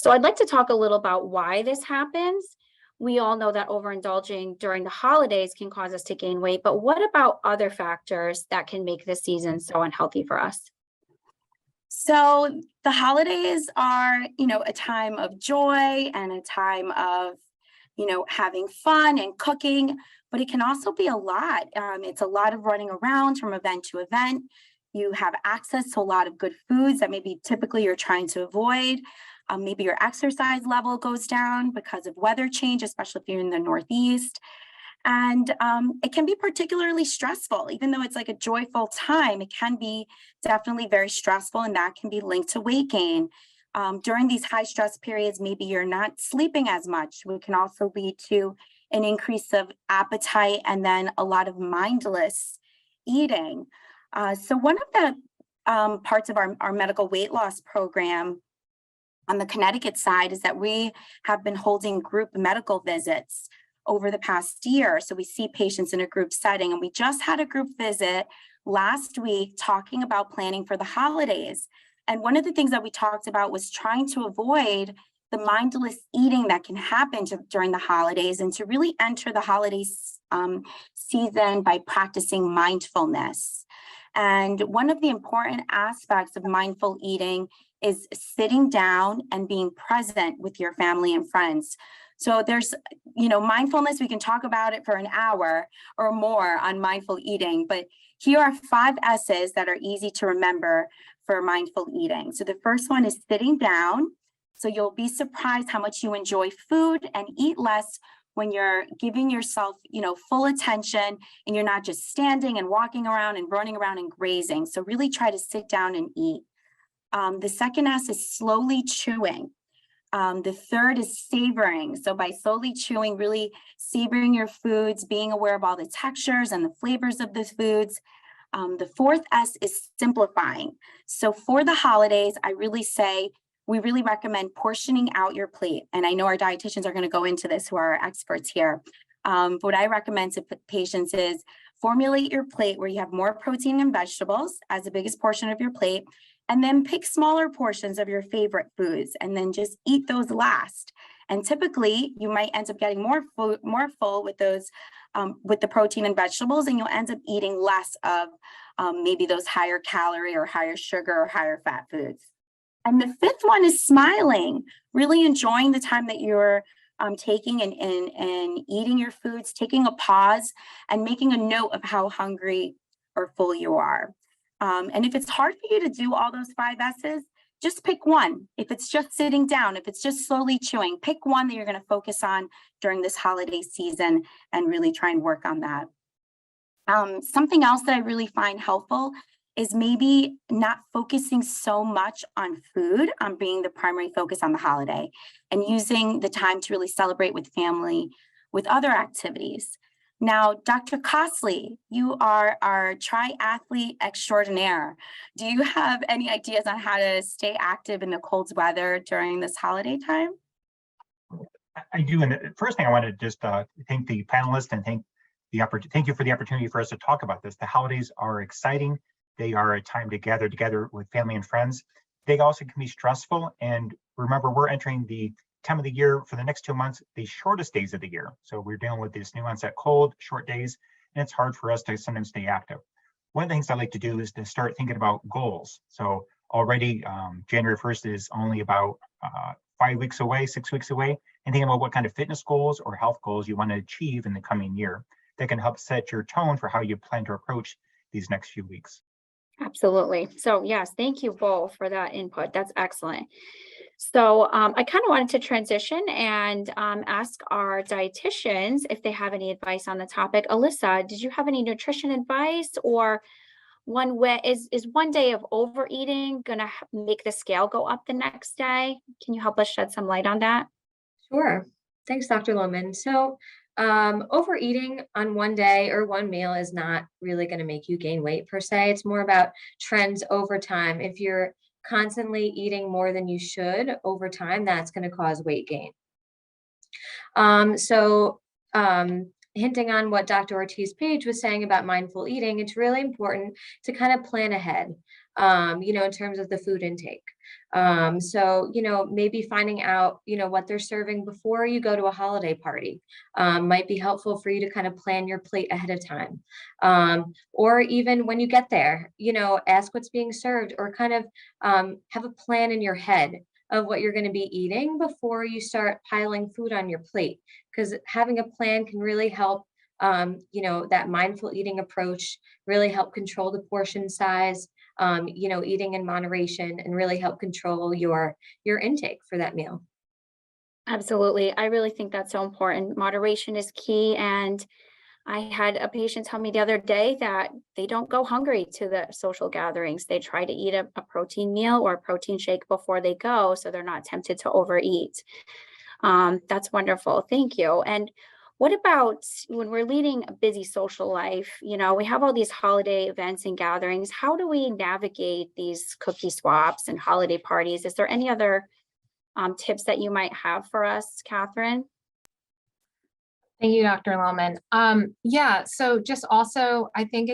So I'd like to talk a little about why this happens. We all know that overindulging during the holidays can cause us to gain weight, but what about other factors that can make this season so unhealthy for us? So the holidays are, a time of joy and a time of, having fun and cooking, but it can also be a lot. It's a lot of running around from event to event. You have access to a lot of good foods that maybe typically you're trying to avoid. Maybe your exercise level goes down because of weather change, especially if you're in the Northeast. And it can be particularly stressful, even though it's like a joyful time, it can be definitely very stressful, and that can be linked to weight gain. During these high stress periods, maybe you're not sleeping as much, which can also lead to an increase of appetite and then a lot of mindless eating. So one of the parts of our medical weight loss program on the Connecticut side is that we have been holding group medical visits over the past year. So we see patients in a group setting, and we just had a group visit last week talking about planning for the holidays. And one of the things that we talked about was trying to avoid the mindless eating that can happen during the holidays, and to really enter the holidays season by practicing mindfulness. And one of the important aspects of mindful eating is sitting down and being present with your family and friends. So there's, mindfulness, we can talk about it for an hour or more on mindful eating, but here are 5 S's that are easy to remember for mindful eating. So the first one is sitting down. So you'll be surprised how much you enjoy food and eat less when you're giving yourself, full attention, and you're not just standing and walking around and running around and grazing. So really try to sit down and eat. The second S is slowly chewing. The third is savoring. So by slowly chewing, really savoring your foods, being aware of all the textures and the flavors of the foods. The fourth S is simplifying. So for the holidays, I really say, we really recommend portioning out your plate. And I know our dietitians are going to go into this, who are our experts here. What I recommend to patients is formulate your plate where you have more protein and vegetables as the biggest portion of your plate, and then pick smaller portions of your favorite foods and then just eat those last. And typically you might end up getting more full with those, with the protein and vegetables, and you'll end up eating less of maybe those higher calorie or higher sugar or higher fat foods. And the fifth one is smiling, really enjoying the time that you're taking and eating your foods, taking a pause and making a note of how hungry or full you are. And if it's hard for you to do all those 5 S's, just pick one. If it's just sitting down, if it's just slowly chewing, pick one that you're going to focus on during this holiday season and really try and work on that. Something else that I really find helpful is maybe not focusing so much on food, on being the primary focus on the holiday, and using the time to really celebrate with family with other activities. Now, Dr. Costley, you are our triathlete extraordinaire. Do you have any ideas on how to stay active in the cold weather during this holiday time? I do. And the first thing I want to just thank the panelists and thank you for the opportunity for us to talk about this. The holidays are exciting. They are a time to gather together with family and friends. They also can be stressful. And remember, we're entering the time of the year for the next 2 months, the shortest days of the year. So we're dealing with this new onset cold, short days, and it's hard for us to sometimes stay active. One of the things I like to do is to start thinking about goals. So already January 1st is only about 5 weeks away, 6 weeks away, and thinking about what kind of fitness goals or health goals you want to achieve in the coming year that can help set your tone for how you plan to approach these next few weeks. Absolutely. So yes, thank you both for that input. That's excellent. So I kind of wanted to transition and ask our dietitians if they have any advice on the topic. Alyssa, did you have any nutrition advice, or one way is one day of overeating going to make the scale go up the next day? Can you help us shed some light on that? Sure. Thanks, Dr. Lohman. So overeating on one day or one meal is not really going to make you gain weight per se. It's more about trends over time. If you're constantly eating more than you should over time, that's going to cause weight gain. Hinting on what Dr. Ortiz Page was saying about mindful eating, it's really important to kind of plan ahead. in terms of the food intake. So, maybe finding out, what they're serving before you go to a holiday party might be helpful for you to kind of plan your plate ahead of time. Or even when you get there, ask what's being served, or kind of have a plan in your head of what you're going to be eating before you start piling food on your plate. Because having a plan can really help, that mindful eating approach really help control the portion size, eating in moderation, and really help control your intake for that meal. Absolutely. I really think that's so important. Moderation is key. And I had a patient tell me the other day that they don't go hungry to the social gatherings. They try to eat a protein meal or a protein shake before they go, so they're not tempted to overeat. That's wonderful. Thank you. And what about when we're leading a busy social life? We have all these holiday events and gatherings. How do we navigate these cookie swaps and holiday parties? Is there any other tips that you might have for us, Kathryn? Thank you, Dr. Lohman. Yeah, so just also, I think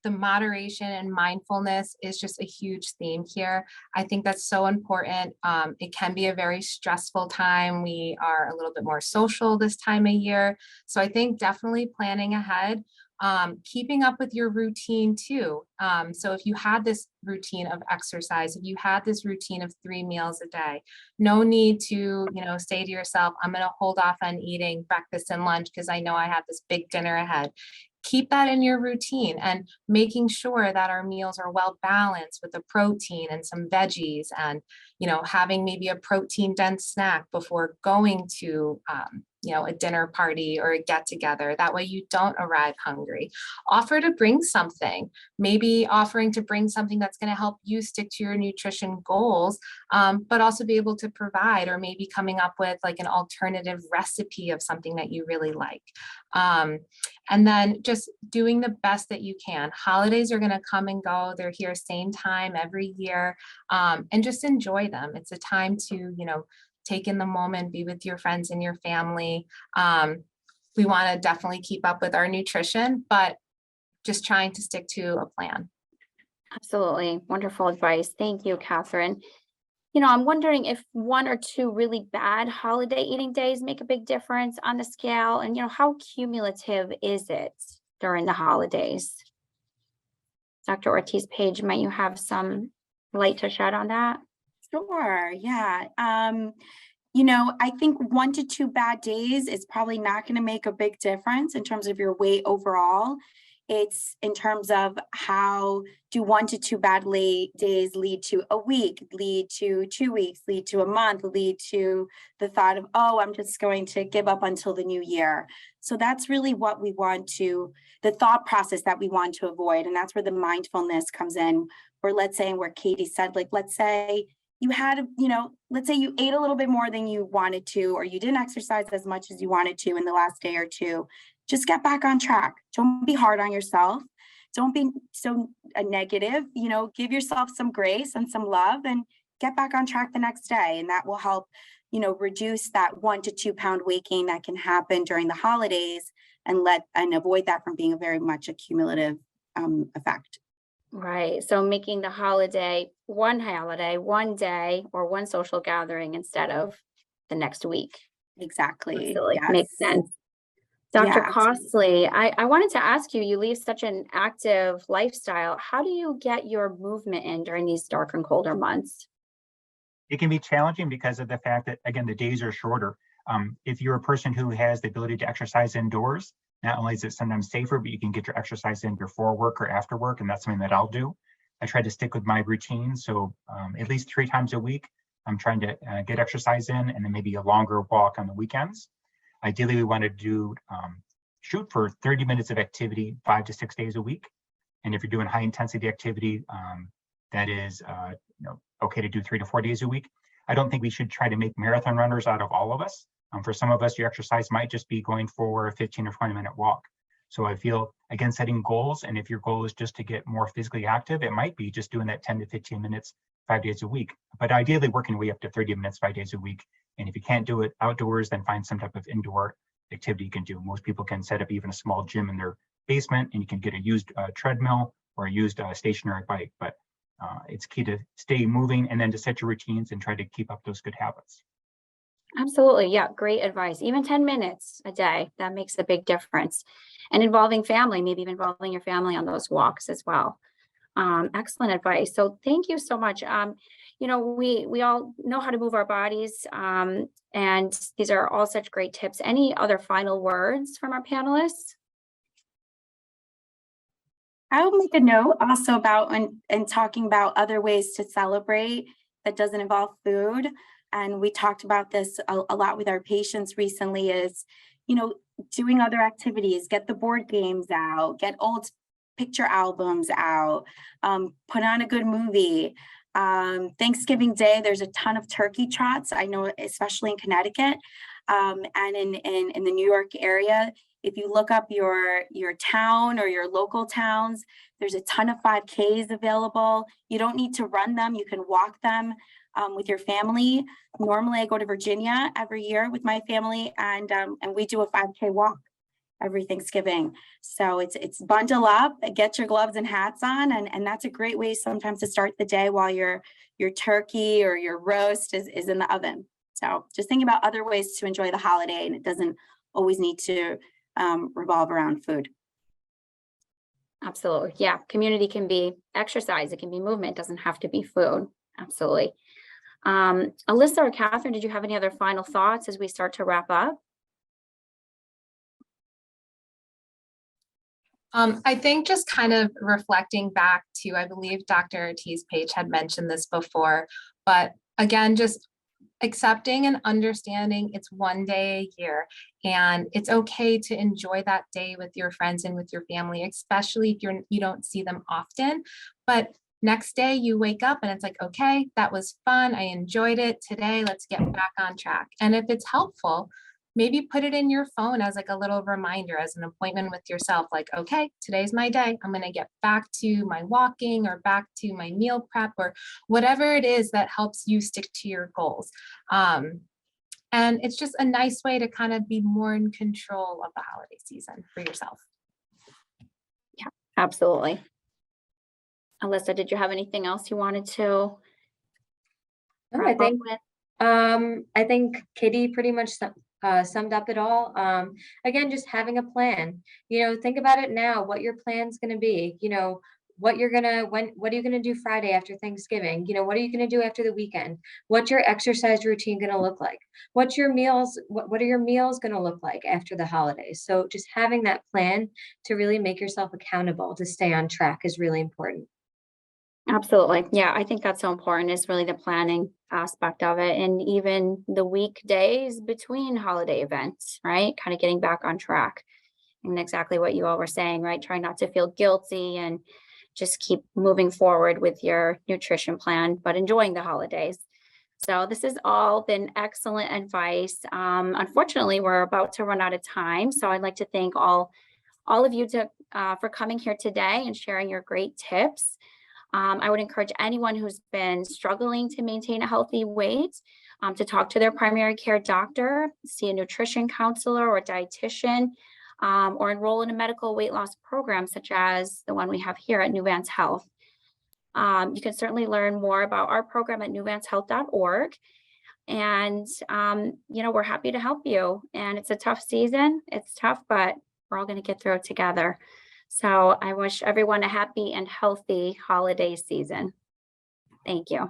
the moderation and mindfulness is just a huge theme here. I think that's so important. It can be a very stressful time. We are a little bit more social this time of year. So I think definitely planning ahead, keeping up with your routine too. So if you had this routine of exercise, if you had this routine of 3 meals a day, no need to, say to yourself, I'm going to hold off on eating breakfast and lunch because I know I have this big dinner ahead. Keep that in your routine, and making sure that our meals are well balanced with the protein and some veggies, and having maybe a protein dense snack before going to a dinner party or a get together. That way you don't arrive hungry. Offer to bring something, maybe offering to bring something that's going to help you stick to your nutrition goals, but also be able to provide, or maybe coming up with like an alternative recipe of something that you really like. And then just doing the best that you can. Holidays are going to come and go. They're here same time every year, and just enjoy them. It's a time to, take in the moment, be with your friends and your family. We want to definitely keep up with our nutrition, but just trying to stick to a plan. Absolutely. Wonderful advice. Thank you, Kathryn. I'm wondering if 1 or 2 really bad holiday eating days make a big difference on the scale, and how cumulative is it during the holidays? Dr. Ortiz Page, might you have some light to shed on that? Sure, yeah. I think 1 to 2 bad days is probably not going to make a big difference in terms of your weight overall. It's in terms of how do 1 to 2 bad days lead to a week, lead to 2 weeks, lead to a month, lead to the thought of, oh, I'm just going to give up until the new year. So that's really what we want to, the thought process that we want to avoid. And that's where the mindfulness comes in. Or let's say, where Katie said, like, let's say you had, let's say you ate a little bit more than you wanted to, or you didn't exercise as much as you wanted to in the last day or two. Just get back on track. Don't be hard on yourself. Don't be so negative, give yourself some grace and some love, and get back on track the next day. And that will help, reduce that 1 to 2 pound weight gain that can happen during the holidays, and avoid that from being a very much a cumulative effect. Right. So making the holiday, one day, or one social gathering instead of the next week. Exactly. Absolutely. Yes. Makes sense. Dr. Yeah, Costley, I wanted to ask you, you lead such an active lifestyle. How do you get your movement in during these dark and colder months? It can be challenging because of the fact that, again, the days are shorter. If you're a person who has the ability to exercise indoors, not only is it sometimes safer, but you can get your exercise in before work or after work, and that's something that I'll do. I try to stick with my routine, so at least 3 times a week, I'm trying to get exercise in, and then maybe a longer walk on the weekends. Ideally, we want to shoot for 30 minutes of activity 5 to 6 days a week. And if you're doing high intensity activity, that is okay to do 3 to 4 days a week. I don't think we should try to make marathon runners out of all of us. For some of us, your exercise might just be going for a 15 or 20 minute walk. So I feel, again, setting goals, and if your goal is just to get more physically active, it might be just doing that 10 to 15 minutes 5 days a week, but ideally working your way up to 30 minutes 5 days a week. And if you can't do it outdoors, then find some type of indoor activity you can do. Most people can set up even a small gym in their basement, and you can get a used treadmill or a used stationary bike. But It's key to stay moving and then to set your routines and try to keep up those good habits. Absolutely. Yeah. Great advice. Even 10 minutes a day, that makes a big difference. And involving family, maybe even involving your family on those walks as well. Excellent advice. So thank you so much. You know, we all know how to move our bodies, and these are all such great tips. Any other final words from our panelists? I'll make a note also about and talking about other ways to celebrate that doesn't involve food. And we talked about this a lot with our patients recently is, you know, doing other activities, get the board games out, get old picture albums out, put on a good movie. Thanksgiving Day, there's a ton of turkey trots. I know, especially in Connecticut, and in the New York area. If you look up your town or your local towns, there's a ton of 5Ks available. You don't need to run them. You can walk them with your family. Normally, I go to Virginia every year with my family, and we do a 5K walk every Thanksgiving. So it's bundle up, get your gloves and hats on, and that's a great way sometimes to start the day while your turkey or your roast is in the oven. So just thinking about other ways to enjoy the holiday, and it doesn't always need to revolve around food. Absolutely. Yeah. Community can be exercise. It can be movement. It doesn't have to be food. Absolutely. Alyssa or Kathryn, did you have any other final thoughts as we start to wrap up? I think just kind of reflecting back to, I believe Dr. Ortiz Page had mentioned this before, but again, just accepting and understanding it's one day a year, and it's okay to enjoy that day with your friends and with your family, especially if you don't see them often. But next day you wake up and it's like, okay, that was fun. I enjoyed it today. Let's get back on track. And if it's helpful, maybe put it in your phone as like a little reminder, as an appointment with yourself, like, okay, today's my day. I'm going to get back to my walking or back to my meal prep or whatever it is that helps you stick to your goals. And it's just a nice way to kind of be more in control of the holiday season for yourself. Yeah, absolutely. Alyssa, did you have anything else you wanted to? No, I think Katie pretty much summed up it all. Again, just having a plan, think about it now, what your plan's going to be, what are you going to do Friday after Thanksgiving? What are you going to do after the weekend? What's your exercise routine going to look like? What's your meals? What are your meals going to look like after the holidays? So just having that plan to really make yourself accountable to stay on track is really important. Absolutely. Yeah, I think that's so important, is really the planning aspect of it. And even the weekdays between holiday events, right? Kind of getting back on track. And exactly what you all were saying, right? Trying not to feel guilty and just keep moving forward with your nutrition plan, but enjoying the holidays. So this has all been excellent advice. Unfortunately, we're about to run out of time. So I'd like to thank all of you for coming here today and sharing your great tips. I would encourage anyone who's been struggling to maintain a healthy weight to talk to their primary care doctor, see a nutrition counselor or dietitian, or enroll in a medical weight loss program such as the one we have here at Nuvance Health. You can certainly learn more about our program at nuvancehealth.org. And, we're happy to help you. And it's a tough season. It's tough, but we're all going to get through it together. So I wish everyone a happy and healthy holiday season. Thank you.